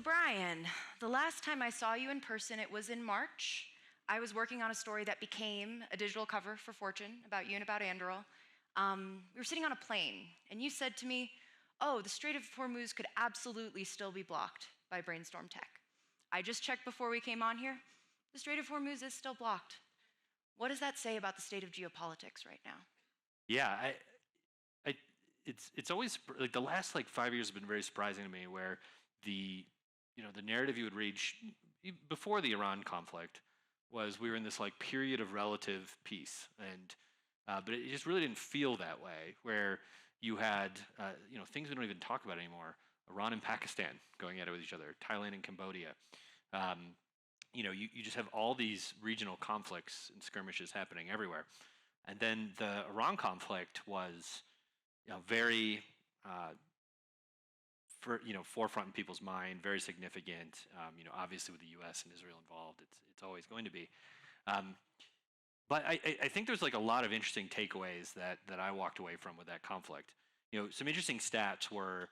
So Brian, the last time I saw you in person, it was in March. I was working on a story that became a digital cover for Fortune about you and about Anduril. We were sitting on a plane, and you said to me, oh, the Strait of Hormuz could absolutely still be blocked by Brainstorm Tech. I just checked before we came on here. The Strait of Hormuz is still blocked. What does that say about the state of geopolitics right now? Yeah, it's always like the last 5 years have been very surprising to me, where the narrative you would read before the Iran conflict was we were in this period of relative peace, and but it just really didn't feel that way. Where you had things we don't even talk about anymore: Iran and Pakistan going at it with each other, Thailand and Cambodia. You just have all these regional conflicts and skirmishes happening everywhere, and then the Iran conflict was very forefront in people's mind, very significant. Obviously with the U.S. and Israel involved, it's always going to be. But I think there's a lot of interesting takeaways that I walked away from with that conflict. Some interesting stats were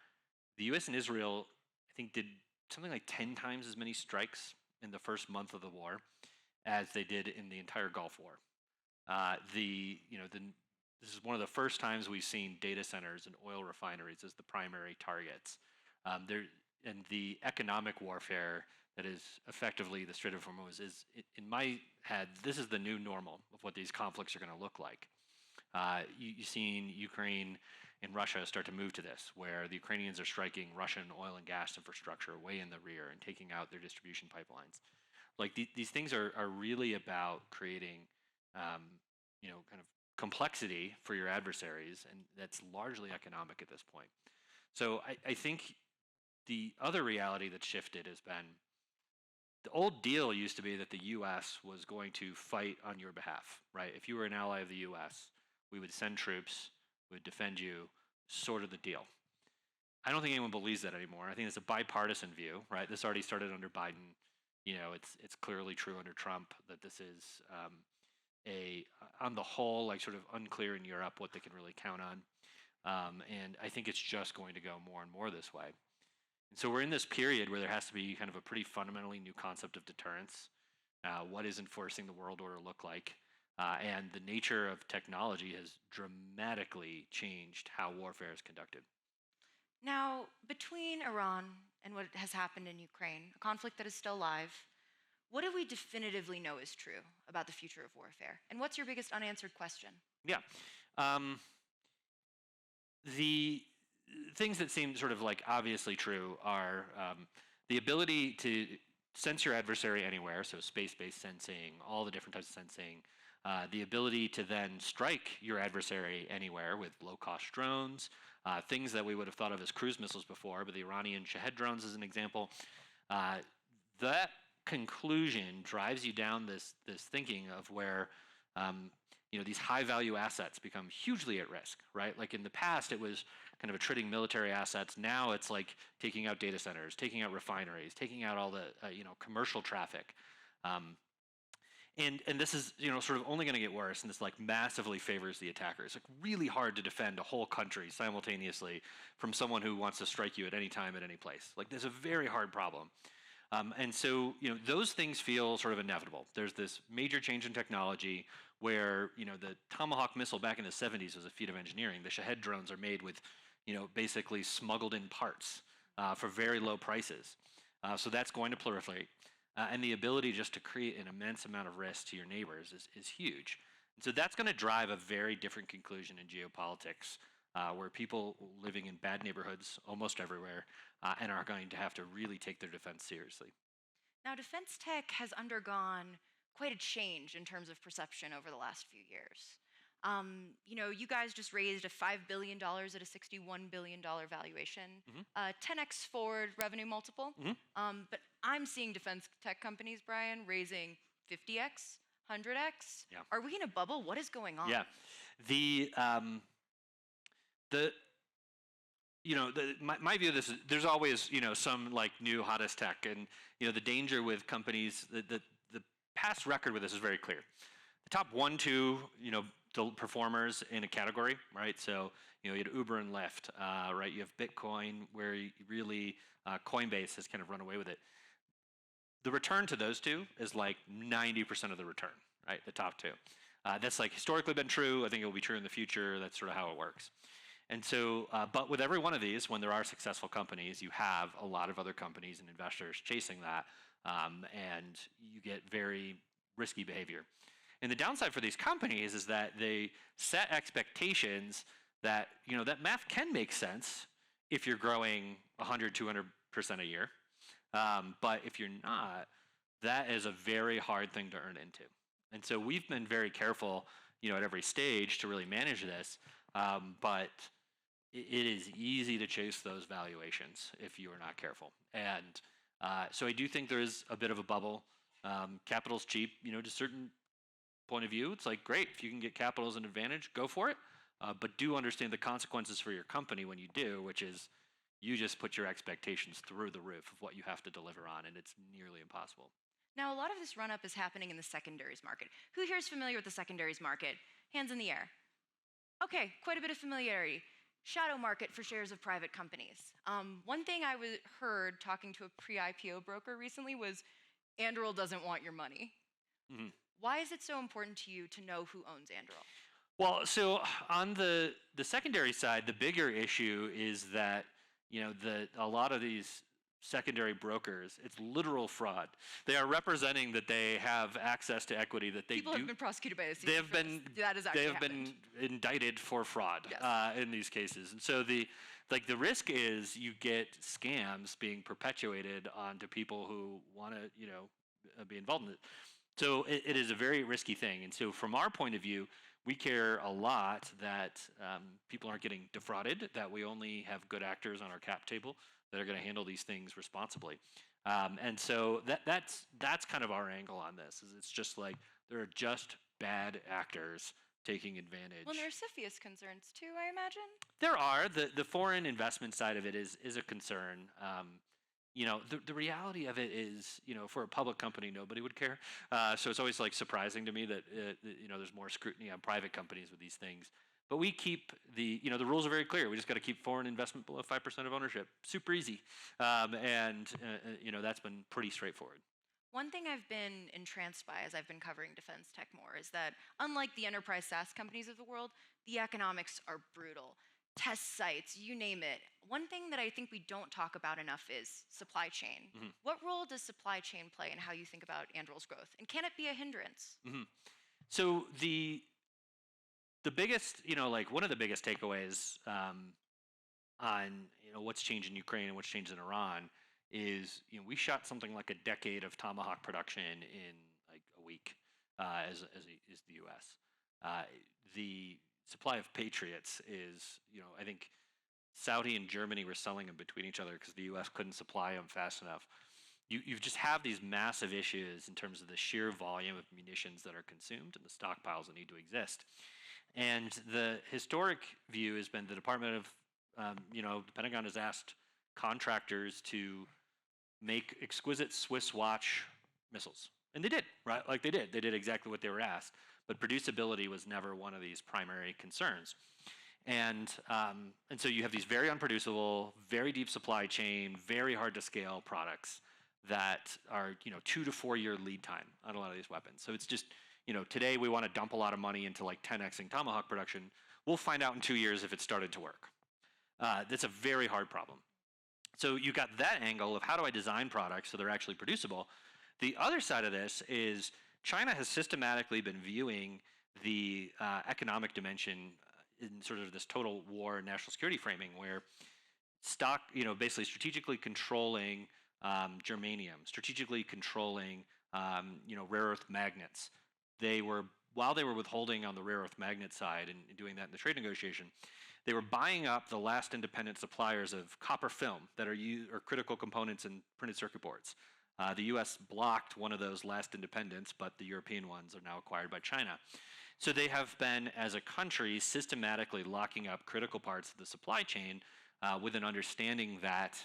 the U.S. and Israel, I think, did something like 10 times as many strikes in the first month of the war as they did in the entire Gulf War. This is one of the first times we've seen data centers and oil refineries as the primary targets. And the economic warfare that is effectively the Strait of Hormuz is, in my head, this is the new normal of what these conflicts are going to look like. You've seen Ukraine and Russia start to move to this, where the Ukrainians are striking Russian oil and gas infrastructure way in the rear and taking out their distribution pipelines. These things are really about creating, kind of complexity for your adversaries, and that's largely economic at this point. So I think the other reality that's shifted has been the old deal used to be that the U.S. was going to fight on your behalf, right? If you were an ally of the U.S., we would send troops, we would defend you, sort of the deal. I don't think anyone believes that anymore. I think it's a bipartisan view, right? This already started under Biden. It's clearly true under Trump that this is on the whole, sort of unclear in Europe what they can really count on. And I think it's just going to go more and more this way. And so we're in this period where there has to be kind of a pretty fundamentally new concept of deterrence. What does enforcing the world order look like? And the nature of technology has dramatically changed how warfare is conducted. Now, between Iran and what has happened in Ukraine, a conflict that is still live, what do we definitively know is true about the future of warfare? And what's your biggest unanswered question? Yeah. The things that seem sort of obviously true are the ability to sense your adversary anywhere, so space-based sensing, all the different types of sensing, the ability to then strike your adversary anywhere with low-cost drones, things that we would have thought of as cruise missiles before, but the Iranian Shahed drones is an example. That conclusion drives you down this thinking of where these high-value assets become hugely at risk, right? In the past, it was kind of attriting military assets. Now it's taking out data centers, taking out refineries, taking out all the commercial traffic. And this is sort of only going to get worse, and this massively favors the attacker. It's really hard to defend a whole country simultaneously from someone who wants to strike you at any time, at any place. There's a very hard problem. And so, those things feel sort of inevitable. There's this major change in technology where, the Tomahawk missile back in the 70s was a feat of engineering. The Shahed drones are made with, basically smuggled in parts for very low prices. So that's going to proliferate. And the ability just to create an immense amount of risk to your neighbors is huge. And so that's going to drive a very different conclusion in geopolitics, where people living in bad neighborhoods almost everywhere and are going to have to really take their defense seriously. Now, defense tech has undergone quite a change in terms of perception over the last few years. You guys just raised a $5 billion at a $61 billion valuation, 10x forward revenue multiple. But I'm seeing defense tech companies, Brian, raising 50x, 100x. Yeah. Are we in a bubble? What is going on? Yeah. My view of this is there's always, some new hottest tech, and, the danger with companies, the past record with this is very clear. The top 1, 2, performers in a category, right? So you had Uber and Lyft, right? You have Bitcoin, where you really Coinbase has kind of run away with it. The return to those two is like 90% of the return, right? The top two. That's like historically been true. I think it will be true in the future. That's sort of how it works. And so, but with every one of these, when there are successful companies, you have a lot of other companies and investors chasing that, and you get very risky behavior. And the downside for these companies is that they set expectations that, that math can make sense if you're growing 100, 200% a year. But if you're not, that is a very hard thing to earn into. And so we've been very careful, at every stage to really manage this. But it is easy to chase those valuations if you are not careful. And so I do think there is a bit of a bubble. Capital's cheap, to a certain point of view. It's like, great, if you can get capital as an advantage, go for it. But do understand the consequences for your company when you do, which is you just put your expectations through the roof of what you have to deliver on, and it's nearly impossible. Now, a lot of this run-up is happening in the secondaries market. Who here is familiar with the secondaries market? Hands in the air. Okay, quite a bit of familiarity. Shadow market for shares of private companies. One thing I heard talking to a pre-IPO broker recently was, Anduril doesn't want your money. Mm-hmm. Why is it so important to you to know who owns Anduril? Well, so on the secondary side, the bigger issue is that a lot of these secondary brokers, it's literal fraud. They are representing that they have access to equity that they People have been prosecuted by the SEC. They have been indicted for fraud. Yes. In these cases, and so the risk is you get scams being perpetuated onto people who want to be involved in it. So it is a very risky thing. And so from our point of view, we care a lot that people aren't getting defrauded, that we only have good actors on our cap table that are going to handle these things responsibly. And so that's kind of our angle on this. Is it's just like there are just bad actors taking advantage. Well, there are CFIUS concerns too, I imagine. There are. The foreign investment side of it is a concern. The reality of it is, for a public company, nobody would care. So it's always like surprising to me that there's more scrutiny on private companies with these things. But we keep the rules are very clear. We just got to keep foreign investment below 5% of ownership. Super easy, and that's been pretty straightforward. One thing I've been entranced by as I've been covering defense tech more is that unlike the enterprise SaaS companies of the world, the economics are brutal. Test sites, you name it. One thing that I think we don't talk about enough is supply chain. Mm-hmm. What role does supply chain play in how you think about Anduril's growth? And can it be a hindrance? Mm-hmm. So the biggest, one of the biggest takeaways on what's changed in Ukraine and what's changed in Iran is we shot something like a decade of Tomahawk production in like a week as the U.S. The supply of Patriots is, I think Saudi and Germany were selling them between each other because the U.S. couldn't supply them fast enough. You just have these massive issues in terms of the sheer volume of munitions that are consumed and the stockpiles that need to exist. And the historic view has been the Department of, the Pentagon has asked contractors to make exquisite Swiss watch missiles. And they did, right? Like they did. They did exactly what they were asked. But producibility was never one of these primary concerns. And so you have these very unproducible, very deep supply chain, very hard to scale products that are 2 to 4 year lead time on a lot of these weapons. So it's just, today we want to dump a lot of money into like 10xing Tomahawk production. We'll find out in 2 years if it started to work. That's a very hard problem. So you got that angle of how do I design products so they're actually producible. The other side of this is China has systematically been viewing the economic dimension in sort of this total war and national security framing where basically strategically controlling germanium, strategically controlling rare earth magnets. While they were withholding on the rare earth magnet side and doing that in the trade negotiation, they were buying up the last independent suppliers of copper film that are critical components in printed circuit boards. The U.S. blocked one of those last independents, but the European ones are now acquired by China. So they have been, as a country, systematically locking up critical parts of the supply chain with an understanding that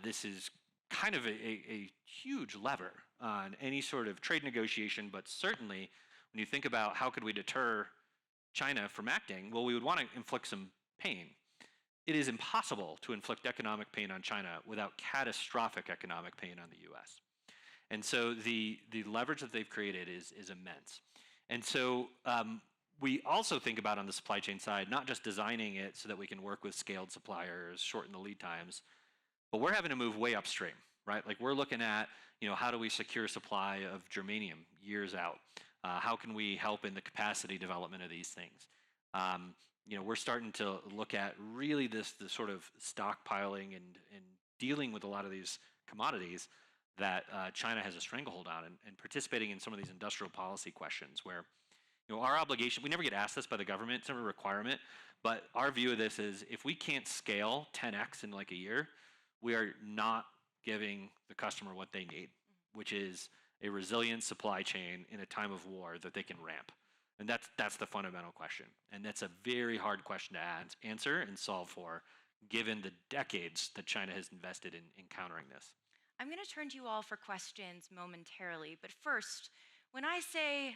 this is kind of a huge lever on any sort of trade negotiation, but certainly when you think about how could we deter China from acting? Well, we would want to inflict some pain. It is impossible to inflict economic pain on China without catastrophic economic pain on the US. And so the leverage that they've created is immense. And so we also think about on the supply chain side, not just designing it so that we can work with scaled suppliers, shorten the lead times, but we're having to move way upstream, right? Like we're looking at, how do we secure supply of germanium years out? How can we help in the capacity development of these things? We're starting to look at really the sort of stockpiling and dealing with a lot of these commodities that China has a stranglehold on, and participating in some of these industrial policy questions where, our obligation, we never get asked this by the government, it's never a requirement, but our view of this is if we can't scale 10x in like a year, we are not giving the customer what they need, which is a resilient supply chain in a time of war that they can ramp. And that's the fundamental question. And that's a very hard question to answer and solve for, given the decades that China has invested in countering this. I'm going to turn to you all for questions momentarily, but first, when I say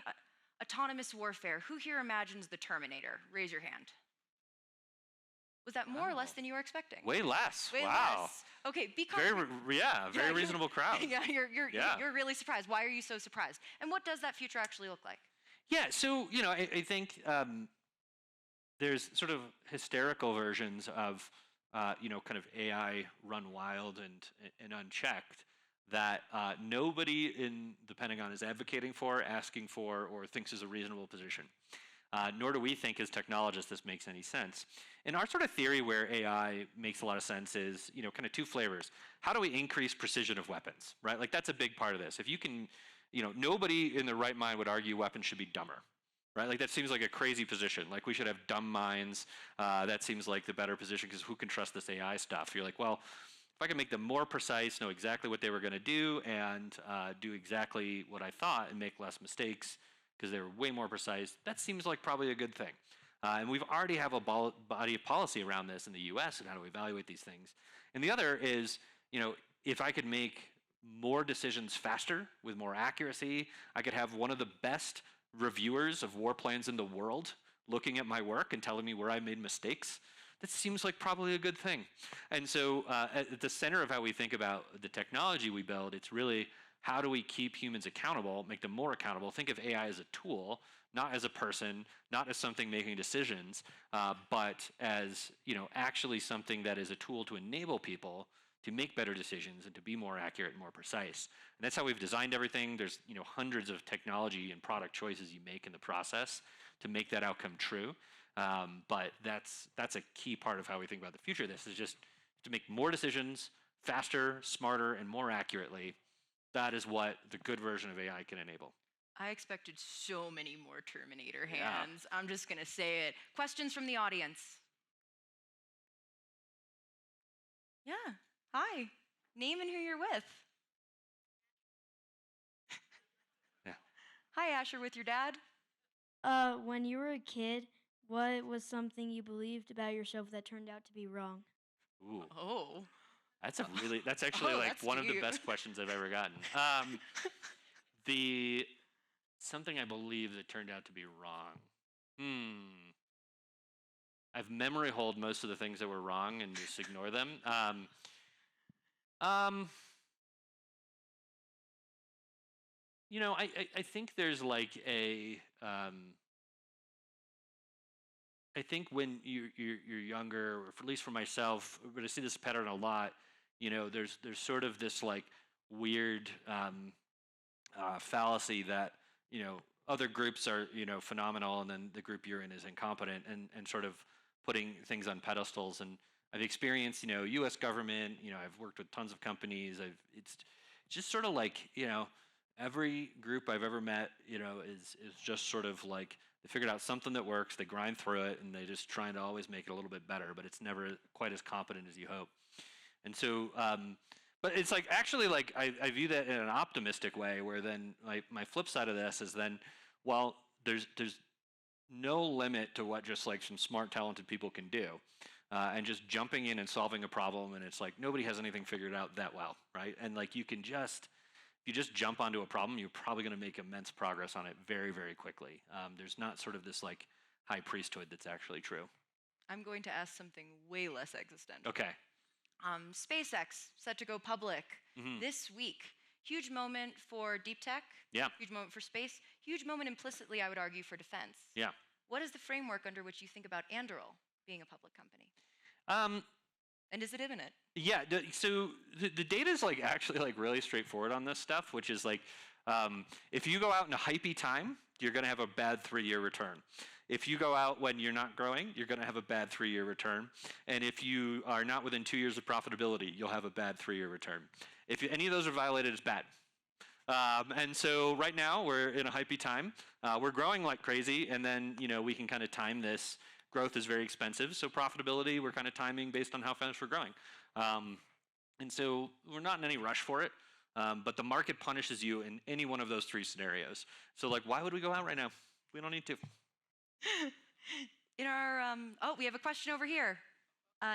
autonomous warfare, who here imagines the Terminator? Raise your hand. Was that more or less than you were expecting? Way less. Way wow. less. Okay, be very reasonable crowd. You're really surprised. Why are you so surprised? And what does that future actually look like? Yeah, so I think there's sort of hysterical versions of kind of AI run wild and unchecked that nobody in the Pentagon is advocating for, asking for, or thinks is a reasonable position. Nor do we think as technologists this makes any sense. And our sort of theory where AI makes a lot of sense is, kind of two flavors. How do we increase precision of weapons, right? Like that's a big part of this. If you can, nobody in their right mind would argue weapons should be dumber, right? Like that seems like a crazy position. Like we should have dumb minds. That seems like the better position because who can trust this AI stuff? You're like, well, if I can make them more precise, know exactly what they were going to do, and do exactly what I thought and make less mistakes because they were way more precise, that seems like probably a good thing. And we've already have a body of policy around this in the US and how to evaluate these things. And the other is, if I could make more decisions faster with more accuracy, I could have one of the best reviewers of war plans in the world looking at my work and telling me where I made mistakes. That seems like probably a good thing. And so at the center of how we think about the technology we build, it's really how do we keep humans accountable, make them more accountable, think of AI as a tool, not as a person, not as something making decisions, but as actually something that is a tool to enable people to make better decisions and to be more accurate and more precise. And that's how we've designed everything. There's hundreds of technology and product choices you make in the process to make that outcome true. But that's a key part of how we think about the future of this, is just to make more decisions faster, smarter, and more accurately. That is what the good version of AI can enable. I expected so many more Terminator hands. Yeah. I'm just going to say it. Questions from the audience? Yeah. Hi. Name and who you're with. Yeah. Hi, Asher, with your dad? When you were a kid, what was something you believed about yourself that turned out to be wrong? Ooh. Oh. That's actually one of the best questions I've ever gotten. Something I believe that turned out to be wrong. I've memory hold most of the things that were wrong and just ignore them. I think there's like I think when you're younger, or at least for myself, but I see this pattern a lot. There's sort of this like weird fallacy that other groups are phenomenal, and then the group you're in is incompetent, and sort of putting things on pedestals. And I've experienced U.S. government. I've worked with tons of companies. It's just sort of like every group I've ever met is just sort of like they figured out something that works, they grind through it, and they just trying to always make it a little bit better, but it's never quite as competent as you hope. And so, but it's like actually like I view that in an optimistic way, where then my flip side of this is then, well, there's no limit to what just like some smart, talented people can do. And just jumping in and solving a problem, and it's like nobody has anything figured out that well, right? And like if you just jump onto a problem, you're probably going to make immense progress on it very, very quickly. There's not sort of this like high priesthood that's actually true. I'm going to ask something way less existential. Okay. SpaceX set to go public this week. Huge moment for deep tech. Yeah. Huge moment for space. Huge moment implicitly, I would argue, for defense. Yeah. What is the framework under which you think about Anduril being a public company? And is it imminent? Yeah. So the data is like actually like really straightforward on this stuff, which is like if you go out in a hypey time, you're going to have a bad 3-year return. If you go out when you're not growing, you're going to have a bad 3-year return. And if you are not within 2 years of profitability, you'll have a bad 3-year return. If any of those are violated, it's bad. And so right now we're in a hypey time. We're growing like crazy, and then we can kind of time this. Growth is very expensive, so profitability we're kind of timing based on how fast we're growing. And so we're not in any rush for it, but the market punishes you in any one of those 3 scenarios. So like, why would we go out right now? We don't need to. In our we have a question over here.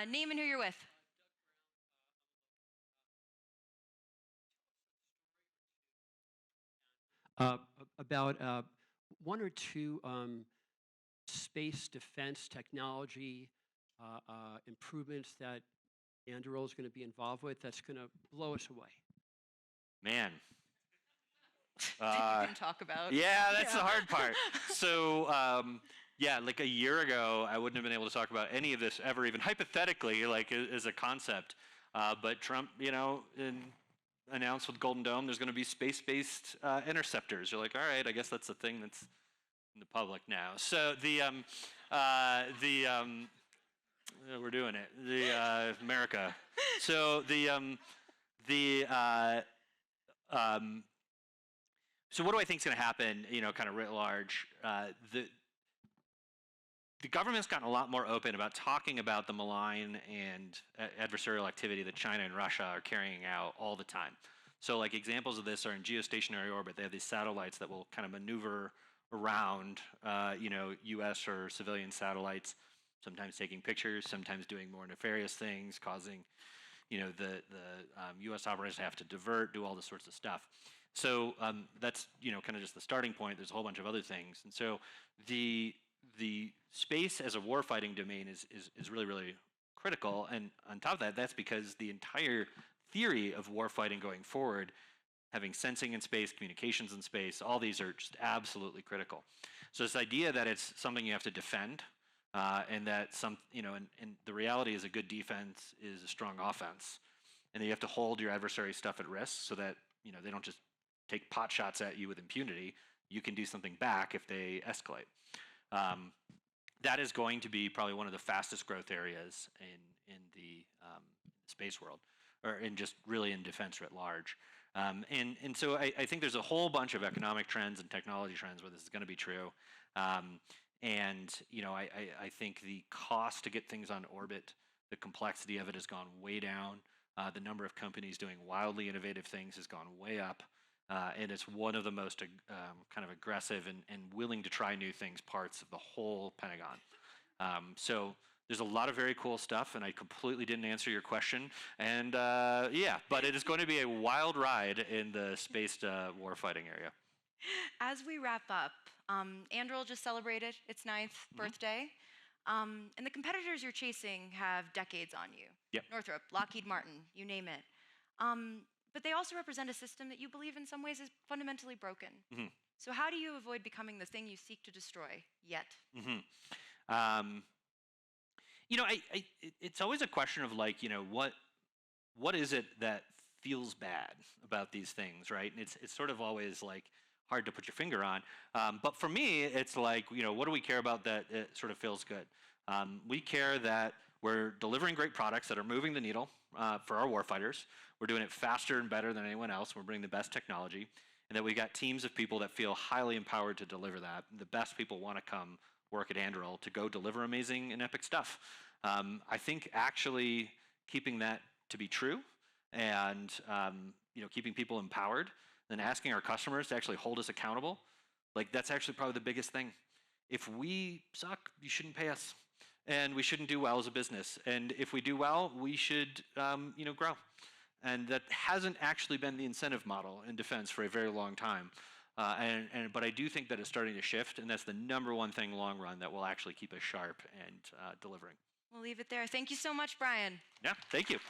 Name and who you're with. About 1 or 2 space defense technology improvements that Anduril is going to be involved with that's going to blow us away. Man. That you can talk about. Yeah, that's the hard part. So, yeah, like a year ago, I wouldn't have been able to talk about any of this ever, even hypothetically, like as a concept. But Trump, announced with Golden Dome, there's going to be space-based interceptors. You're like, all right, I guess that's the thing that's in the public now. So we're doing it. The America. So so what do I think is going to happen? Kind of writ large. The government's gotten a lot more open about talking about the malign and adversarial activity that China and Russia are carrying out all the time. So like examples of this are in geostationary orbit. They have these satellites that will kind of maneuver around, U.S. or civilian satellites, sometimes taking pictures, sometimes doing more nefarious things, causing, the U.S. operators to have to divert, do all this sorts of stuff. So that's, kind of just the starting point. There's a whole bunch of other things. And so the space as a warfighting domain is really, really critical. And on top of that, that's because the entire theory of warfighting going forward, having sensing in space, communications in space, all these are just absolutely critical. So this idea that it's something you have to defend, and that and the reality is a good defense is a strong offense. And that you have to hold your adversary stuff at risk so that, they don't just take pot shots at you with impunity. You can do something back if they escalate. That is going to be probably one of the fastest growth areas in the space world, or in just really in defense writ large. And so I think there's a whole bunch of economic trends and technology trends where this is going to be true. And I think the cost to get things on orbit, the complexity of it has gone way down. The number of companies doing wildly innovative things has gone way up. And it's one of the most kind of aggressive and willing to try new things parts of the whole Pentagon. So there's a lot of very cool stuff, and I completely didn't answer your question. And but it is going to be a wild ride in the space warfighting area. As we wrap up, Anduril just celebrated its 9th birthday. And the competitors you're chasing have decades on you. Yep. Northrop, Lockheed Martin, you name it. But they also represent a system that you believe in some ways is fundamentally broken. So how do you avoid becoming the thing you seek to destroy yet? It's always a question of like, what is it that feels bad about these things, right? And it's sort of always like hard to put your finger on. But for me, it's like, what do we care about that it sort of feels good? We care that we're delivering great products that are moving the needle for our warfighters. We're doing it faster and better than anyone else. We're bringing the best technology. And that we got teams of people that feel highly empowered to deliver that. The best people want to come work at Anduril to go deliver amazing and epic stuff. I think actually keeping that to be true and keeping people empowered, then asking our customers to actually hold us accountable, like that's actually probably the biggest thing. If we suck, you shouldn't pay us, and we shouldn't do well as a business. And if we do well, we should grow. And that hasn't actually been the incentive model in defense for a very long time. But I do think that it's starting to shift, and that's the number one thing long run that will actually keep us sharp and delivering. We'll leave it there. Thank you so much, Brian. Yeah, thank you.